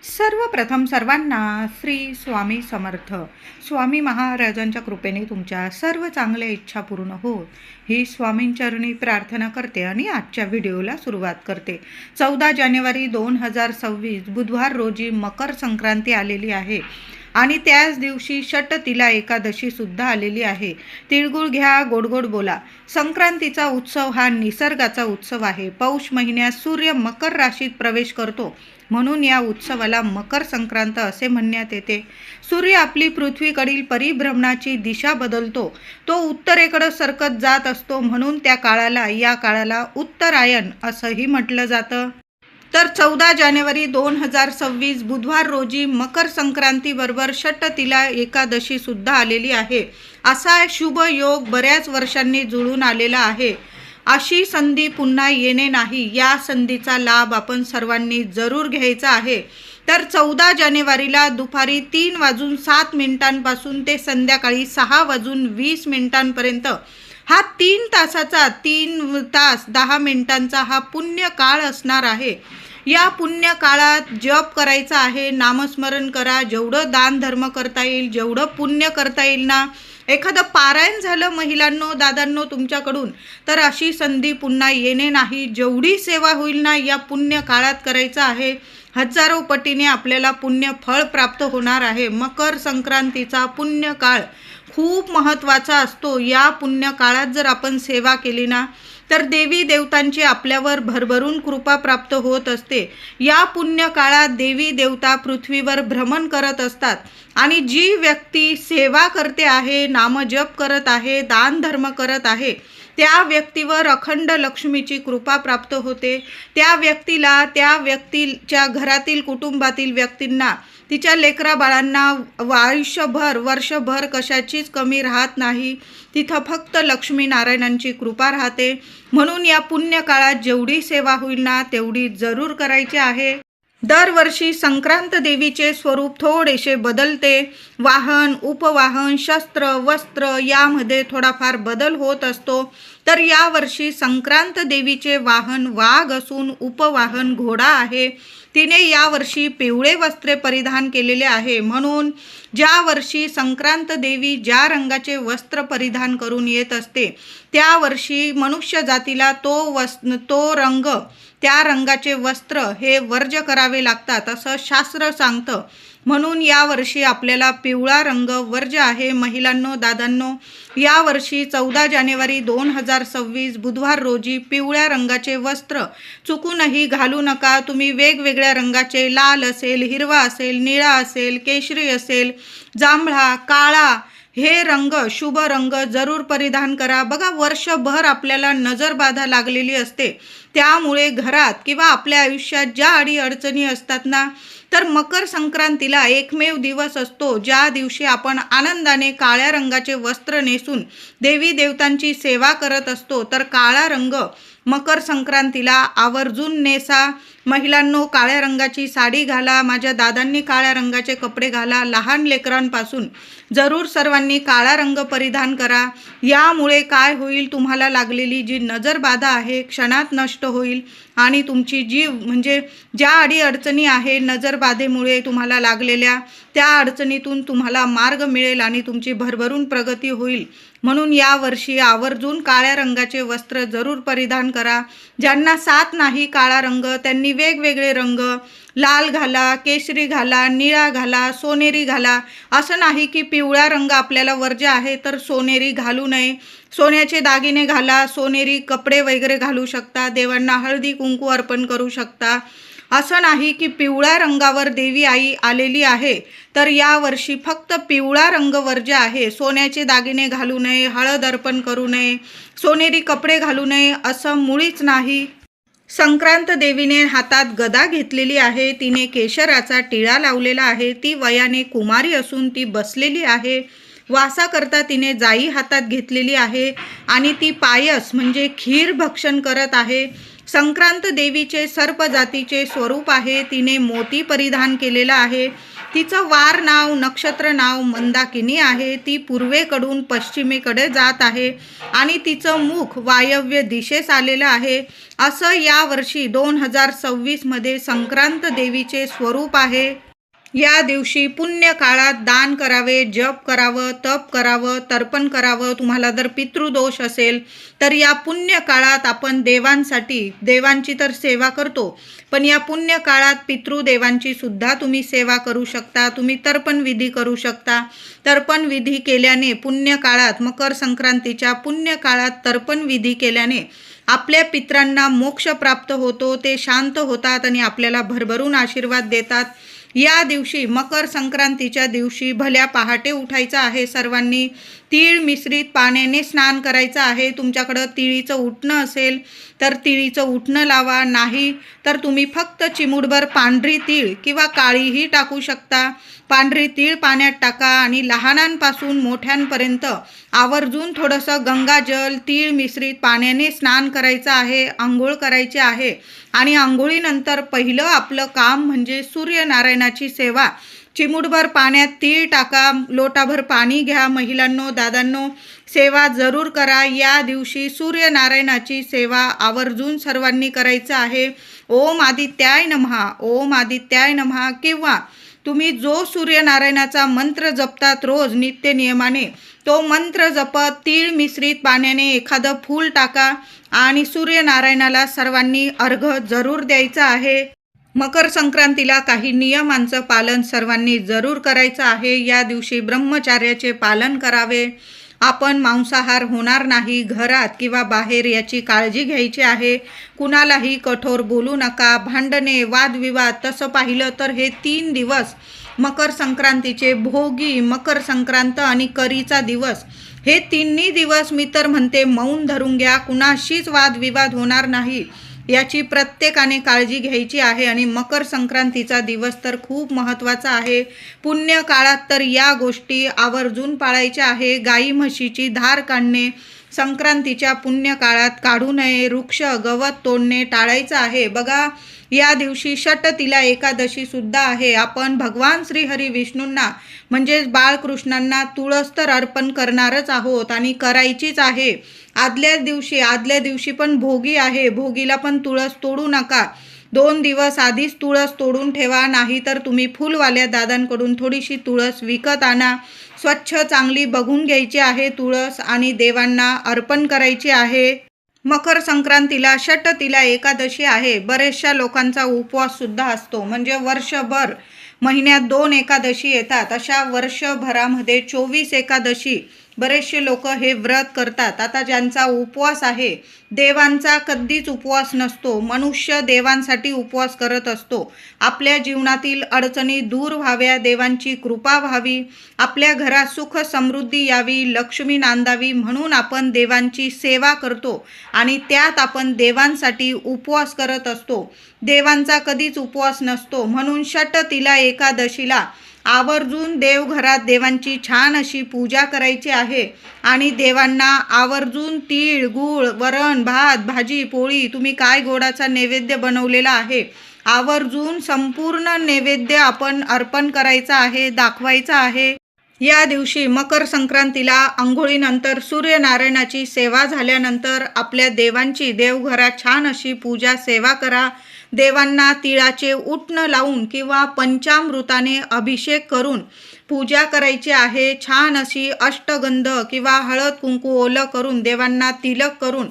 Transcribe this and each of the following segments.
सर्वप्रथम सर्वांना श्री स्वामी समर्थ. स्वामी महाराजांच्या कृपेने तुमच्या सर्व चांगल्या इच्छा पूर्ण होत ही स्वामींचरणी प्रार्थना करते आणि आजच्या व्हिडिओला सुरुवात करते. 14 जानेवारी 2026 बुधवार रोजी मकर संक्रांती आलेली आहे आणि त्याच दिवशी षटतिला एकादशी सुद्धा आलेली आहे. तिळगुळ घ्या, गोडगोड बोला. संक्रांतीचा उत्सव हा निसर्गाचा उत्सव आहे. पौष महिन्यात सूर्य मकर राशीत प्रवेश करतो, म्हणून या उत्सवाला मकर संक्रांत असे म्हणण्यात येते. सूर्य आपली पृथ्वीकडील परिभ्रमणाची दिशा बदलतो, तो उत्तरेकडे सरकत जात असतो, म्हणून या काळाला उत्तरायण असंही म्हटलं जातं. तर 14 जानेवारी 2026 बुधवार रोजी मकर संक्रांती बरोबर षटतिला एकादशी सुद्धा आलेली आहे. असा शुभ योग बऱ्याच वर्षांनी जुळून आलेला आहे. अशी संधी पुन्हा येणे नाही, या संधीचा लाभ आपण सर्वांनी जरूर घ्यायचा आहे. तर 14 जानेवारीला दुपारी 3:07 पासून ते संध्याकाळी 6:20 हा 3 तासाचा 3 तास 10 मिनिटांचा हा पुण्य काळ असणार आहे. या पुण्य काळात जप करायचा आहे, नामस्मरण करा. जेवढं दान धर्म करता येईल, जेवढं पुण्य करता येईल ना, एखादं पारायण झालं महिलांनो, दादांनो तुमच्याकडून, तर अशी संधी पुन्हा येणे नाही. जेवढी सेवा होईल ना या पुण्य काळात करायचं आहे, हजारो पटीने आपल्याला पुण्य फळ प्राप्त होणार आहे. मकर संक्रांतीचा पुण्य काळ खूप महत्त्वाचा असतो. या पुण्य काळात जर आपण सेवा केली ना, तर देवी देवतांची आपल्यावर भरभरून कृपा प्राप्त होत असते. या पुण्य काळात देवी देवता पृथ्वीवर भ्रमण करत असतात आणि जी व्यक्ती सेवा करते आहे, नामजप करत आहे, दान धर्म करत आहे, त्या व्यक्तीवर अखंड लक्ष्मीची कृपा प्राप्त होते. त्या व्यक्तीच्या घरातील कुटुंबातील व्यक्तींना, तिच्या लेकरा बाळांना वर्षभर कशाचीच कमी राहत नाही. तिथं फक्त लक्ष्मीनारायणांची कृपा राहते. म्हणून या पुण्य काळात जेवढी सेवा होईल ना तेवढी जरूर करायची आहे. दरवर्षी संक्रांत देवीचे स्वरूप थोडेसे बदलते. वाहन, उपवाहन, शस्त्र, वस्त्र यामध्ये थोडाफार बदल होत असतो. तर यावर्षी संक्रांत देवीचे वाहन वाघ असून उपवाहन घोडा आहे. तिने यावर्षी पिवळे वस्त्रे परिधान केलेले आहे. म्हणून ज्या वर्षी संक्रांत देवी ज्या रंगाचे वस्त्र परिधान करून येत असते, त्या वर्षी मनुष्य जातीला तो रंग, त्या रंगाचे वस्त्र हे वर्ज्य करावे लागतात असं शास्त्र सांगतं. म्हणून यावर्षी आपल्याला पिवळा रंग वर्ज्य आहे. महिलांनो, दादांनो, यावर्षी 14 जानेवारी 2026 बुधवार रोजी पिवळ्या रंगाचे वस्त्र चुकूनही घालू नका. तुम्ही वेगवेगळ्या रंगाचे, लाल असेल, हिरवा असेल, निळा असेल, केशरी असेल, जांभळा, काळा, हे रंग, शुभ रंग जरूर परिधान करा. बघा, वर्षभर आपल्याला नजरबाधा लागलेली असते. त्यामुळे घरात किंवा आपल्या आयुष्यात ज्या अडीअडचणी असतात ना, तर मकर संक्रांतीला एकमेव दिवस असतो ज्या दिवशी आपण आनंदाने काळ्या रंगाचे वस्त्र नेसून देवी देवतांची सेवा करत असतो. तर काळा रंग मकर संक्रांतीला आवर्जून नेसा. महिलांनो, काळ्या रंगाची साडी घाला. माझ्या दादांनी काळ्या रंगाचे कपडे घाला. लहान लेकरांपासून जरूर सर्वांनी काळा रंग परिधान करा. यामुळे काय होईल, तुम्हाला लागलेली जी नजरबाधा आहे क्षणात नष्ट होईल आणि तुमची ज्या अडीअडचणी आहे नजरबाधेमुळे तुम्हाला लागलेल्या, त्या अडचणीतून तुम्हाला मार्ग मिळेल आणि तुमची भरभरून प्रगती होईल. म्हणून यावर्षी आवर्जून काळ्या रंगाचे वस्त्र जरूर परिधान करा. ज्यांना साथ नाही काळा रंग, त्यांनी वेगवेगळे रंग, लाल घाला, केशरी घाला, निळा घाला, सोनेरी घाला. असं नाही की पिवळा रंग आपल्याला वर्ज्य आहे तर सोनेरी घालू नये. सोन्याचे दागिने घाला, सोनेरी कपडे वगैरे घालू शकता, देवांना हळदी कुंकू अर्पण करू शकता. असं नाही की पिवळ्या रंगावर देवी आई आलेली आहे तर यावर्षी फक्त पिवळा रंग वर्ज्य आहे. सोन्याचे दागिने घालू नये, हळद अर्पण करू नये, सोनेरी कपडे घालू नये असं मुळीच नाही. संक्रांत देवीने हातात गदा घेतलेली आहे. तिने केशराचा टिळा लावलेला आहे. ती वयाने कुमारी असून ती बसलेली आहे. वासाकरता तिने जाई हातात घेतलेली आहे आणि ती पायस खीर भक्षण करत आहे. संक्रांत देवीचे सर्प जातीचे स्वरूप आहे. तिने मोती परिधान केलेला आहे. तिचं वार नाव नक्षत्र नाव मंदाकिनी आहे. ती पूर्वेकडून पश्चिमेकडे जात आहे आणि तिचं मुख वायव्य दिशेस आलेलं आहे. असं यावर्षी 2026 मध्ये संक्रांत देवीचे स्वरूप आहे. या दिवशी पुण्य काळात दान करावे, जप करावं, तप करावं, तर्पण करावं. तुम्हाला जर पितृदोष असेल तर या पुण्य काळात आपण देवांची तर सेवा करतो, पण या पुण्य काळात पितृदेवांची सुद्धा तुम्ही सेवा करू शकता. तुम्ही तर्पण विधी करू शकता. तर्पण विधी केल्याने पुण्य काळात, मकर संक्रांतीच्या पुण्य काळात तर्पण विधी केल्याने आपल्या पितरांना मोक्ष प्राप्त होतो. ते शांत होतात आणि आपल्याला भरभरून आशीर्वाद देतात. या दिवशी मकर संक्रांतीच्या दिवशी भल्या पहाटे उठायचं आहे. सर्वांनी तीळ मिश्रित पाण्याने स्नान करायचं आहे. तुमच्याकडं तिळीचं उटणं असेल तर तिळीचं उटणं लावा. नाही तर तुम्ही फक्त चिमूटभर पांढरी तीळ किंवा काळीही टाकू शकता. पांढरी तीळ पाण्यात टाका आणि लहानांपासून मोठ्यांपर्यंत आवर्जून थोडंसं गंगाजल तीळ मिश्रित पाण्याने स्नान करायचं आहे. आंघोळ करायची आहे आणि आंघोळीनंतर पहिलं आपलं काम म्हणजे सूर्यनारायणाची सेवा. चिमूटभर पाण्यात तीळ टाका, लोटाभर पाणी घ्या. महिलांनो, दादांनो, सेवा जरूर करा. या दिवशी सूर्यनारायणाची सेवा आवर्जून सर्वांनी करायचं आहे. ओम आदित्याय नमः, ओम आदित्याय नमः. किंवा तुम्ही जो सूर्यनारायणाचा मंत्र जपतात रोज नित्य नियमाने, तो मंत्र जपत तीळ मिश्रित पाण्याने एखादं फूल टाका आणि सूर्यनारायणाला सर्वांनी अर्घ्य जरूर द्यायचं आहे. मकर संक्रांतीला काही नियमांचं पालन सर्वांनी जरूर करायचं आहे. या दिवशी ब्रह्मचार्याचे पालन करावे. आपण मांसाहार होणार नाही. घरात किंवा बाहेर याची काळजी घ्यायची आहे. कुणालाही कठोर बोलू नका. भांडणे, वादविवाद, तसं पाहिलं तर हे 3 दिवस मकर संक्रांतीचे, भोगी, मकर संक्रांत आणि करीचा दिवस, हे तिन्ही दिवस मी तर म्हणते मौन धरून घ्या. कुणाशीच वादविवाद होणार नाही याची प्रत्येकाने काळजी घ्यायची आहे. आणि मकर संक्रांतीचा दिवस तर खूप महत्त्वाचा आहे. पुण्य काळात तर या गोष्टी आवर्जून पाळायच्या आहे. गाई म्हशीची धार काढणे संक्रांतीच्या पुण्य काळात काढू नये. वृक्ष गवत तोडणे टाळायचं आहे. बघा, या दिवशी षटतिला एकादशी सुद्धा आहे. आपण भगवान श्रीहरी विष्णूंना म्हणजेच बाळकृष्णांना तुळस तर अर्पण करणारच आहोत आणि करायचीच आहे. आदल्या दिवशी पण भोगी आहे. भोगीला पण तुळस तोडू नका. 2 दिवस आधीच तुळस तोडून ठेवा. नाही तर तुम्ही फुलवाल्या दादांकडून थोडीशी तुळस विकत आणा. स्वच्छ चांगली बघून घ्यायची आहे तुळस आणि देवांना अर्पण करायची आहे. मकर संक्रांतीला षटतिला एकादशी आहे. बरेचशा लोकांचा उपवास सुद्धा असतो. म्हणजे वर्षभर महिन्यात 2 एकादशी येतात. अशा वर्षभरामध्ये 24 एकादशी बरेचसे लोक हे व्रत करतात. आता ज्यांचा उपवास आहे, देवांचा कधीच उपवास नसतो. मनुष्य देवांसाठी उपवास करत असतो. आपल्या जीवनातील अडचणी दूर व्हाव्या, देवांची कृपा व्हावी, आपल्या घरात सुख समृद्धी यावी, लक्ष्मी नांदावी म्हणून आपण देवांची सेवा करतो आणि त्यात आपण देवांसाठी उपवास करत असतो. देवांचा कधीच उपवास नसतो. म्हणून षटतिला एकादशीला आवर्जून देवघरात देवांची छान अशी पूजा करायची आहे आणि देवांना आवर्जून तीळ, गूळ, वरण, भात, भाजी, पोळी, तुम्ही काय गोडाचा नैवेद्य बनवलेला आहे, आवर्जून संपूर्ण नैवेद्य आपण अर्पण करायचा आहे, दाखवायचा आहे. या दिवशी मकर संक्रांतीला आंघोळीनंतर सूर्यनारायणाची सेवा झाल्यानंतर आपल्या देवांची देवघरात छान अशी पूजा सेवा करा. देवांना तिळाचे उटणं लावून किंवा पंचामृताने अभिषेक करून पूजा करायची आहे. छान अशी अष्टगंध किंवा हळद कुंकू ओलं करून देवांना तिलक करून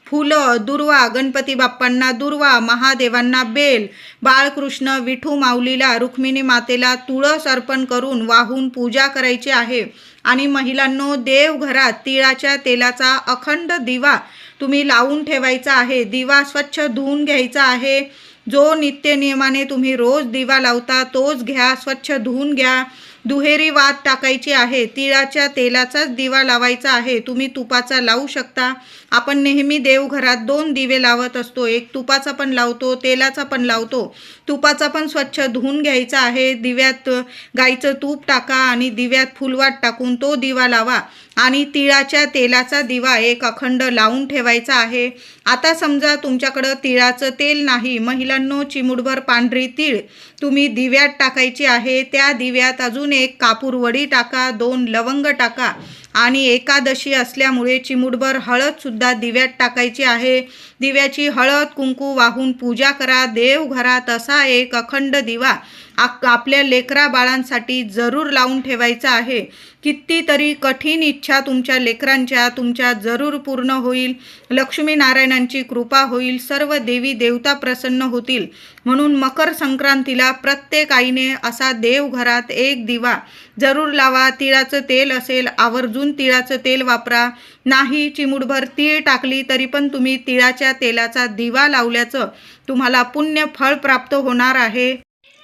फुलं, दुर्वा, गणपती बाप्पांना दुर्वा, महादेवांना बेल, बाळकृष्ण, विठू माऊलीला, रुक्मिणी मातेला तुळस अर्पण करून वाहून पूजा करायची आहे. आणि महिलांनो, देवघरात तिळाच्या तेलाचा अखंड दिवा तुम्ही लावून ठेवायचा आहे. दिवा स्वच्छ धुवून घ्यायचा आहे. जो नित्य नियमाने तुम्ही रोज दिवा लावता तोच घ्या, स्वच्छ धुवून घ्या. दुहेरी वात टाकायची आहे. तिळाच्या तेलाचाच दिवा लावायचा आहे. तुम्ही तुपाचा लावू शकता. आपण नेहमी देवघरात 2 दिवे लावत असतो. एक तुपाचा पण लावतो, तेलाचा पण लावतो. तुपाचा पण स्वच्छ धुवून घ्यायचा आहे. दिव्यात गाईचं तूप टाका आणि दिव्यात फुलवात टाकून तो दिवा लावा आणि तिळाच्या तेलाचा दिवा एक अखंड लावून ठेवायचा आहे. आता समजा तुमच्याकडं तिळाचं तेल नाही, महिलांनो चिमूटभर पांढरी तीळ तुम्ही दिव्यात टाकायची आहे. त्या दिव्यात अजून एक कापूर वडी टाका, 2 लवंग टाका आणि एकादशी असल्यामुळे चिमूटभर हळदसुद्धा दिव्यात टाकायची आहे. दिव्याची हळद कुंकू वाहून पूजा करा. देवघरात असा एक अखंड दिवा आपल्या लेकरा बाळांसाठी जरूर लावून ठेवायचा आहे. कितीतरी कठीण इच्छा तुमच्या लेकरांच्या तुमच्या जरूर पूर्ण होईल. लक्ष्मीनारायणांची कृपा होईल. सर्व देवी देवता प्रसन्न होतील. म्हणून मकर संक्रांतीला प्रत्येक आईने असा देवघरात एक दिवा जरूर लावा. तिळाचं तेल असेल आवर्जून तिळाचं तेल वापरा. नाही चिमूटभर तीळ टाकली तरी पण तुम्ही तिळाच्या तेलाचा दिवा लावल्याचं तुम्हाला पुण्य फळ प्राप्त होणार आहे.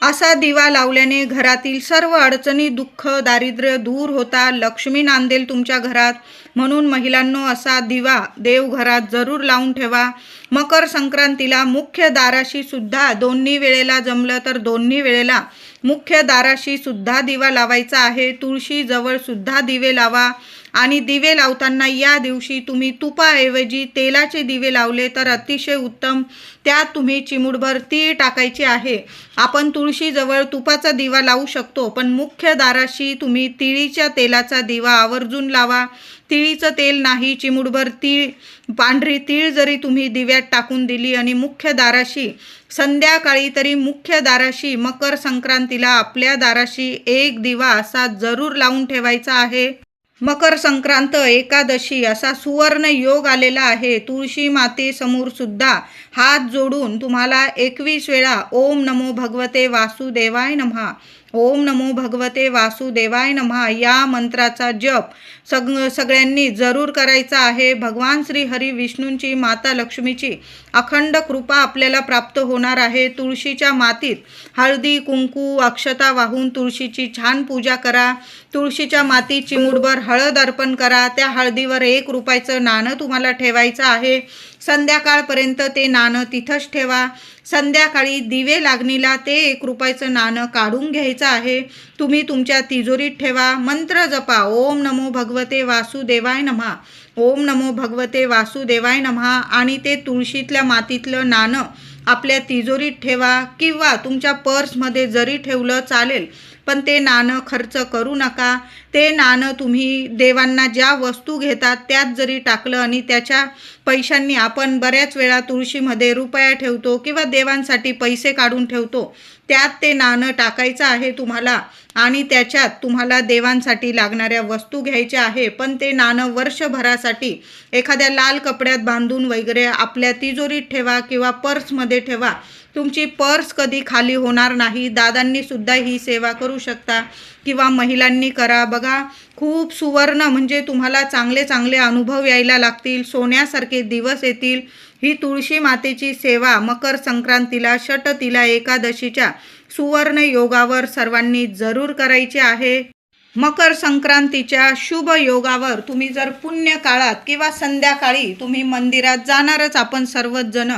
असा दिवा लावल्याने घरातील सर्व अडचणी, दुःख, दारिद्र्य दूर होता. लक्ष्मी नांदेल तुमच्या घरात. म्हणून महिलांनो असा दिवा देवघरात जरूर लावून ठेवा. मकर संक्रांतीला मुख्य दाराशी सुद्धा दोन्ही वेळेला जमलं तर दोन्ही वेळेला मुख्य दाराशी सुद्धा दिवा लावायचा आहे. तुळशीजवळ सुद्धा दिवे लावा आणि दिवे लावताना या दिवशी तुम्ही तुपाऐवजी तेलाचे दिवे लावले तर अतिशय उत्तम. त्यात तुम्ही चिमूटभर तीळ टाकायची आहे. आपण तुळशीजवळ तुपाचा दिवा लावू शकतो, पण मुख्य दाराशी तुम्ही तिळीच्या तेलाचा दिवा आवर्जून लावा. तिळीचं तेल नाही, चिमूटभर तीळ, पांढरी तीळ जरी तुम्ही दिव्यात टाकून दिली आणि मुख्य दाराशी संध्याकाळी तरी मुख्य दाराशी मकर संक्रांतीला आपल्या दाराशी एक दिवा असा जरूर लावून ठेवायचा आहे. मकर संक्रांत एकादशी असा सुवर्ण योग आलेला आहे. तुळशी मातेसमोर सुद्धा हात जोडून तुम्हाला 21 वेळा ओम नमो भगवते वासुदेवाय नमः, ओम नमो भगवते वासुदेवाय नमः या मंत्राचा जप सगळ्यांनी जरूर करायचा आहे. भगवान श्री हरी विष्णूंची, माता लक्ष्मीची अखंड कृपा आपल्याला प्राप्त होणार आहे. तुळशीच्या मातीत हळदी कुंकू अक्षता वाहून तुळशीची छान पूजा करा. तुळशीच्या मातीत चिमूटभर हळद अर्पण करा. त्या हळदीवर 1 रुपयाचं नाणं तुम्हाला ठेवायचं आहे. संध्याकाळपर्यंत ते नाणं तिथंच ठेवा. संध्याकाळी दिवे लागणीला ते 1 रुपयाचं नाणं काढून घ्यायचं आहे. तुम्ही तुमच्या तिजोरीत ठेवा. मंत्र जपा, ओम नमो भगवते वासुदेवाय नमः, ओम नमो भगवते वासुदेवाय नमः आणि ते तुळशीतल्या मातीतलं नाणं आपल्या तिजोरीत ठेवा किंवा तुमच्या पर्समध्ये जरी ठेवलं चालेल, पण ते नाणं खर्च करू नका. ते नाणं तुम्ही देवांना ज्या वस्तू घेतात त्यात जरी टाकलं आणि त्याच्या पैशांनी आपण बऱ्याच वेळा तुळशीमध्ये रुपया ठेवतो किंवा देवांसाठी पैसे काढून ठेवतो, त्यात ते नाणं टाकायचं आहे तुम्हाला आणि त्याच्यात तुम्हाला देवांसाठी लागणाऱ्या वस्तू घ्यायच्या आहे. पण ते नाणं वर्षभरासाठी एखाद्या लाल कपड्यात बांधून वगैरे आपल्या तिजोरीत ठेवा किंवा पर्समध्ये ठेवा. तुमची पर्स कधी खाली होणार नाही. दादांनी सुद्धा ही सेवा करू शकता किंवा महिलांनी करा. बघा खूप सुवर्ण म्हणजे तुम्हाला चांगले चांगले अनुभव यायला लागतील. सोन्यासारखे दिवस येतील. ही तुळशी मातेची सेवा मकर संक्रांतीला षटतिला एकादशीच्या सुवर्ण योगावर सर्वांनी जरूर करायची आहे. मकर संक्रांतीच्या शुभ योगावर तुम्ही जर पुण्य काळात किंवा संध्याकाळी तुम्ही मंदिरात जाणारच आपण सर्वच जण,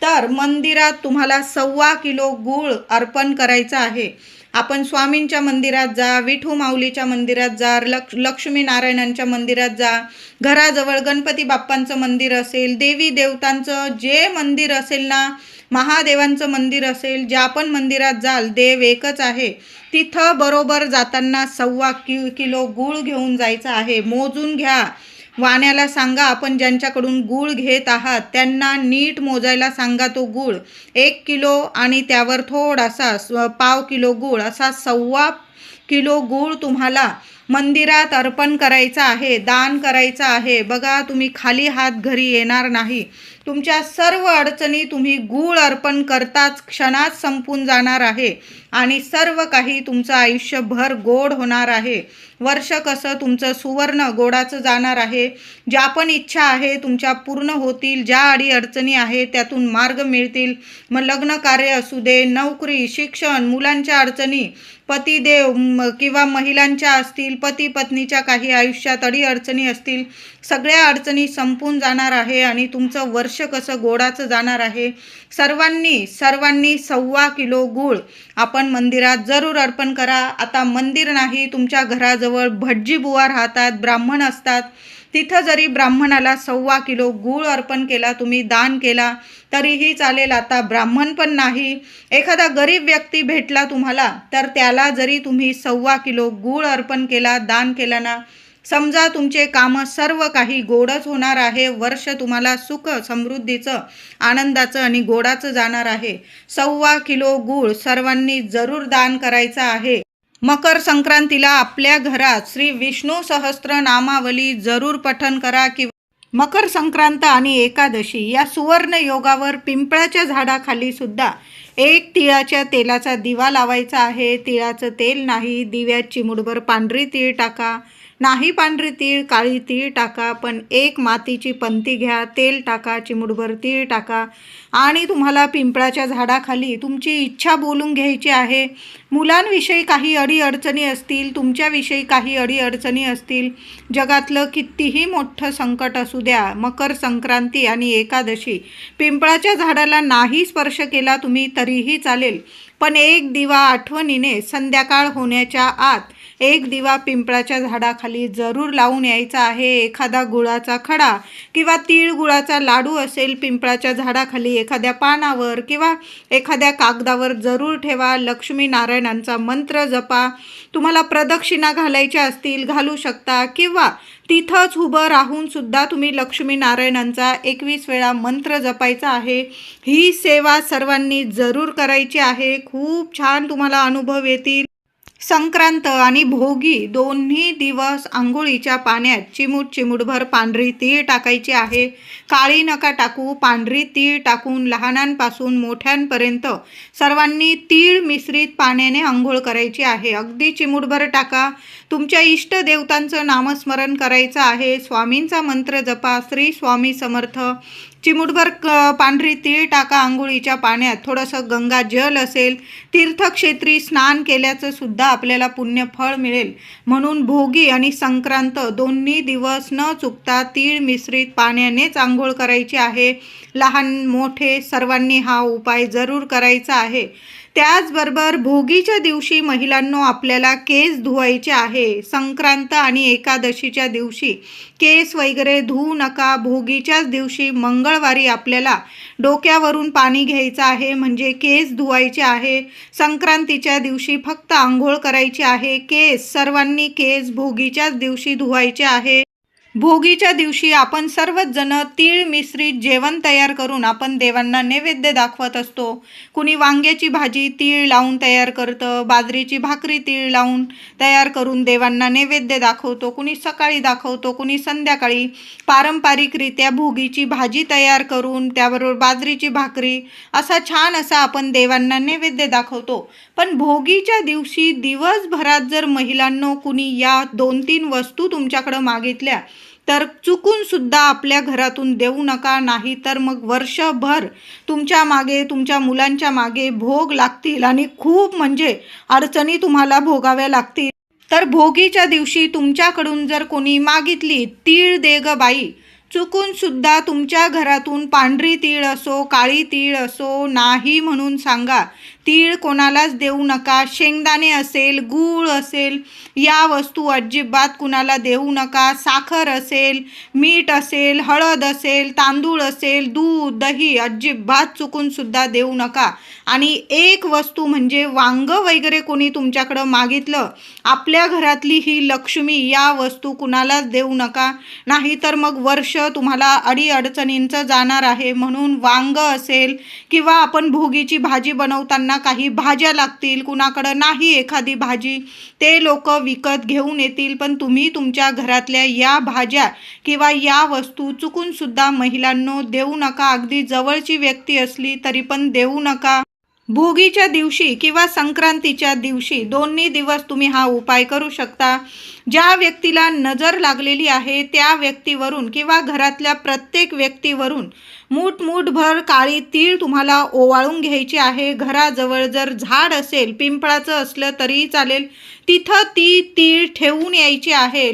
तर मंदिरात तुम्हाला 1.25 किलो गूळ अर्पण करायचा आहे. आपण स्वामींच्या मंदिरात जा, विठू माऊलीच्या मंदिरात जा, लक्ष्मीनारायणांच्या मंदिरात जा, घराजवळ गणपती बाप्पांचं मंदिर असेल, देवी देवतांचं जे मंदिर असेल ना, महादेवांचं मंदिर असेल, ज्या पण मंदिरात जाल देव एकच आहे, तिथं बरोबर जाताना 1.25 किलो गूळ घेऊन जायचं आहे. मोजून घ्या. वाण्याला सांगा, आपण ज्यांच्याकडून गूळ घेत आहात त्यांना नीट मोजायला सांगा तो गूळ. 1 किलो आणि त्यावर थोडासा 1/2 किलो गूळ असा 1.25 किलो गूळ तुम्हाला मंदिरात अर्पण करायचा आहे, दान करायचं आहे. बघा तुम्ही खाली हात घरी येणार नाही. तुमच्या सर्व अडचणी तुम्ही गूळ अर्पण करताच क्षणात संपून जाणार आहे आणि सर्व काही तुमचं आयुष्यभर गोड होणार आहे. वर्ष कसं तुमचं सुवर्ण गोडाचं जाणार आहे. ज्या पण इच्छा आहे तुमच्या पूर्ण होतील. ज्या अडचणी आहे त्यातून मार्ग मिळतील. मग लग्न कार्य असू दे, नोकरी, शिक्षण, मुलांच्या अडचणी, पतिदेव, किंवा महिलांच्या असतील, पती पत्नीच्या काही आयुष्यात अडीअडचणी असतील, सगळ्या अडचणी संपून जाणार आहे आणि तुमचं वर्ष कसं गोडाचं जाणार आहे. सर्वांनी 1.25 किलो गूळ आपण मंदिरात जरूर अर्पण करा. आता मंदिर नाही, तुमच्या घराजवळ भटजी बुवा राहतात, ब्राह्मण असतात, तिथं जरी ब्राह्मणाला 1.25 किलो गूळ अर्पण केला, तुम्ही दान केला तरीही चालेल. आता ब्राह्मण पण नाही, एखादा गरीब व्यक्ती भेटला तुम्हाला, तर त्याला जरी तुम्ही 1.25 किलो गूळ अर्पण केला, दान केला ना, समजा तुमचे कामं सर्व काही गोडच होणार आहे. वर्ष तुम्हाला सुख समृद्धीचं, आनंदाचं आणि गोडाचं जाणार आहे. 1.25 किलो गूळ सर्वांनी जरूर दान करायचं आहे. मकर संक्रांतीला आपल्या घरात श्री विष्णू सहस्त्र नामावली जरूर पठण करा. किंवा मकर संक्रांत आणि एकादशी या सुवर्ण योगावर पिंपळाच्या झाडाखाली सुद्धा एक तिळाच्या तेलाचा दिवा लावायचा आहे. तिळाचं तेल नाही, दिव्यात चिमूटभर पांढरी तीळ टाका. नाही पांढरी तीळ, काळी तीळ टाका, पण एक मातीची पंती घ्या, तेल टाका, चिमूटभर तीळ टाका आणि तुम्हाला पिंपळाच्या झाडाखाली तुमची इच्छा बोलून घ्यायची आहे. मुलांविषयी काही अडीअडचणी असतील, तुमच्याविषयी काही अडीअडचणी असतील, जगातलं कितीही मोठं संकट असू द्या, मकर संक्रांती आणि एकादशी पिंपळाच्या झाडाला नाही स्पर्श केला तुम्ही तरीही चालेल, पण एक दिवा आठवणीने संध्याकाळ होण्याच्या आत एक दिवा पिंपळाच्या झाडाखाली जरूर लावून यायचा आहे. एखादा गुळाचा खडा किंवा तीळ गुळाचा लाडू असेल पिंपळाच्या झाडाखाली एखाद्या पानावर किंवा एखाद्या कागदावर जरूर ठेवा. लक्ष्मी नारायणांचा मंत्र जपा. तुम्हाला प्रदक्षिणा घालायच्या असतील घालू शकता किंवा तिथंच उभं राहून सुद्धा तुम्ही लक्ष्मी नारायणांचा 21 वेळा मंत्र जपायचा आहे. ही सेवा सर्वांनी जरूर करायची आहे. खूप छान तुम्हाला अनुभव येतील. संक्रांत आणि भोगी दोन्ही दिवस आंघोळीच्या पाण्यात चिमूटभर पांढरी तीळ टाकायची आहे. काळी नका टाकू, पांढरी तीळ टाकून लहानांपासून मोठ्यांपर्यंत सर्वांनी तीळ मिश्रित पाण्याने आंघोळ करायची आहे. अगदी चिमूटभर टाका. तुमच्या इष्ट देवतांचं नामस्मरण करायचं आहे. स्वामींचा मंत्र जपा. श्री स्वामी समर्थ. चिमूटभर पांढरी तीळ टाका आंघोळीच्या पाण्यात. थोडंसं गंगा जल असेल, तीर्थक्षेत्री स्नान केल्याचं सुद्धा आपल्याला पुण्यफळ मिळेल. म्हणून भोगी आणि संक्रांत दोन्ही दिवस न चुकता तीळ मिश्रित पाण्यानेच आंघोळ करायची आहे. लहान मोठे सर्वांनी हा उपाय जरूर करायचा आहे. त्याचबरोबर भोगीच्या दिवशी महिलांनो आपल्याला केस धुवायचे आहे. संक्रांत आणि एकादशीच्या दिवशी केस वगैरे धुवू नका. भोगीच्याच दिवशी मंगळवारी आपल्याला डोक्यावरून पाणी घ्यायचं आहे, म्हणजे केस धुवायचे आहे. संक्रांतीच्या दिवशी फक्त आंघोळ करायची आहे. सर्वांनी केस भोगीच्याच दिवशी धुवायचे आहे. भोगीच्या दिवशी आपण सर्वच जण तीळ मिश्रित जेवण तयार करून आपण देवांना नैवेद्य दाखवत असतो. कुणी वांग्याची भाजी तीळ लावून तयार करतं, बाजरीची भाकरी तीळ लावून तयार करून देवांना नैवेद्य दाखवतो, कुणी सकाळी दाखवतो, कुणी संध्याकाळी. पारंपरिकरित्या भोगीची भाजी तयार करून त्याबरोबर बाजरीची भाकरी असा छान असा आपण देवांना नैवेद्य दाखवतो. पण भोगीच्या दिवशी दिवसभरात जर महिलांनो कुणी या 2-3 वस्तू तुमच्याकडं मागितल्या तर चुकून सुद्धा आपल्या घरातून देऊ नका. नाही तर मग वर्षभर तुमच्या मागे, तुमच्या मुलांच्या मागे भोग लागतील आणि खूप म्हणजे अडचणी तुम्हाला भोगाव्या लागतील. तर भोगीच्या दिवशी तुमच्याकडून जर कोणी मागितली तीळ दे ग बाई, चुकून सुद्धा तुमच्या घरातून पांढरी तीळ असो, काळी तीळ असो, नाही म्हणून सांगा. तीळ कोणालाच देऊ नका. शेंगदाणे असेल, गूळ असेल, या वस्तू अजिबात कुणाला देऊ नका. साखर असेल, मीठ असेल, हळद असेल, तांदूळ असेल, दूध, दही अजिबात चुकून सुद्धा देऊ नका. आणि एक वस्तू म्हणजे वांग वगैरे कोणी तुमच्याकडं मागितलं, आपल्या घरातली ही लक्ष्मी, या वस्तू कुणालाच देऊ नका. नाहीतर मग वर्ष तुम्हाला अडीअडचणींचं जाणार आहे. म्हणून वांग असेल किंवा आपण भोगीची भाजी बनवताना काही भाज्या लागतील, कुणाकडं नाही एखादी भाजी, ते लोक विकत घेऊन येतील. पण तुम्ही तुमच्या घरातल्या या भाज्या किंवा या वस्तू चुकून सुद्धा महिलांनो देऊ नका. अगदी जवळची व्यक्ती असली तरी पण देऊ नका. भोगीच्या दिवशी किंवा संक्रांतीच्या दिवशी दोन्ही दिवस तुम्ही हा उपाय करू शकता. ज्या व्यक्तीला नजर लागलेली आहे त्या व्यक्तीवरून किंवा घरातल्या प्रत्येक व्यक्तीवरून मूठभर काळी तीळ तुम्हाला ओवाळून घ्यायची आहे. घराजवळ जर झाड असेल, पिंपळाचं असलं तरीही चालेल, तिथं ती तीळ ठेवून यायची आहे.